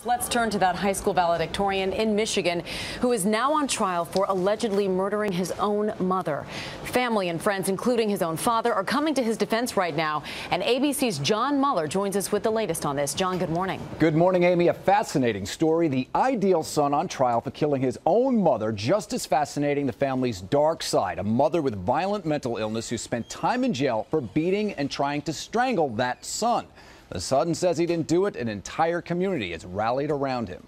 Let's turn to that high school valedictorian in Michigan who is now on trial for allegedly murdering his own mother. Family and friends, including his own father, are coming to his defense right now. And ABC's John Muller joins us with the latest on this. John, good morning. Good morning, Amy. A fascinating story. The ideal son on trial for killing his own mother. Just as fascinating, the family's dark side. A mother with violent mental illness who spent time in jail for beating and trying to strangle that son. The son says he didn't do it. An entire community has rallied around him.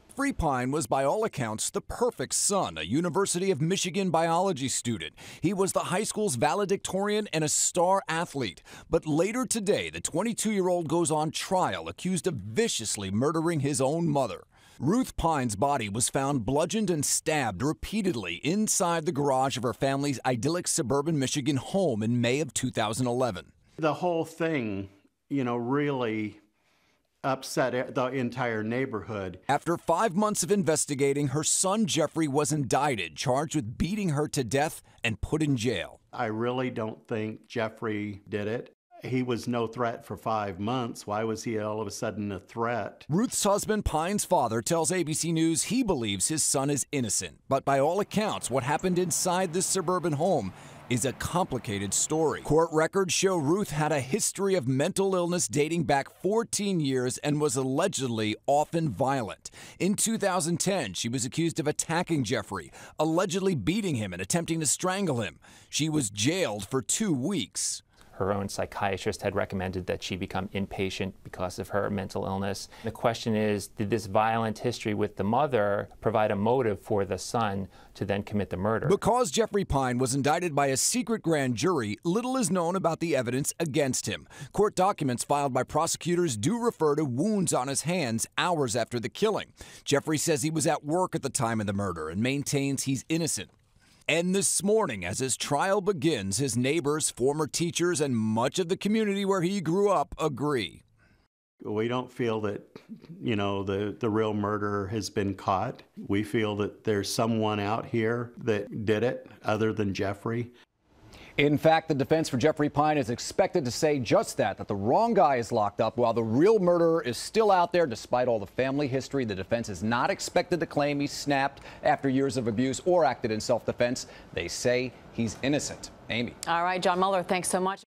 Jeffrey Pyne was, by all accounts, the perfect son, a University of Michigan biology student. He was the high school's valedictorian and a star athlete. But later today, the 22-year-old goes on trial, accused of viciously murdering his own mother. Ruth Pyne's body was found bludgeoned and stabbed repeatedly inside the garage of her family's idyllic suburban Michigan home in May of 2011. The whole thing, really upset the entire neighborhood. After 5 months of investigating, her son Jeffrey was indicted, charged with beating her to death and put in jail. I really don't think Jeffrey did it. He was no threat for 5 months. Why was he all of a sudden a threat? Ruth's husband, Pyne's father, tells ABC News he believes his son is innocent. But by all accounts, what happened inside this suburban home is a complicated story. Court records show Ruth had a history of mental illness dating back 14 years and was allegedly often violent. In 2010, she was accused of attacking Jeffrey, allegedly beating him and attempting to strangle him. She was jailed for 2 weeks. Her own psychiatrist had recommended that she become inpatient because of her mental illness. The question is, did this violent history with the mother provide a motive for the son to then commit the murder? Because Jeffrey Pyne was indicted by a secret grand jury, little is known about the evidence against him. Court documents filed by prosecutors do refer to wounds on his hands hours after the killing. Jeffrey says he was at work at the time of the murder and maintains he's innocent. And this morning, as his trial begins, his neighbors, former teachers, and much of the community where he grew up agree. We don't feel that, the real murderer has been caught. We feel that there's someone out here that did it other than Jeffrey. In fact, the defense for Jeffrey Pyne is expected to say just that the wrong guy is locked up while the real murderer is still out there. Despite all the family history, the defense is not expected to claim he snapped after years of abuse or acted in self-defense. They say he's innocent. Amy. All right, John Muller, thanks so much.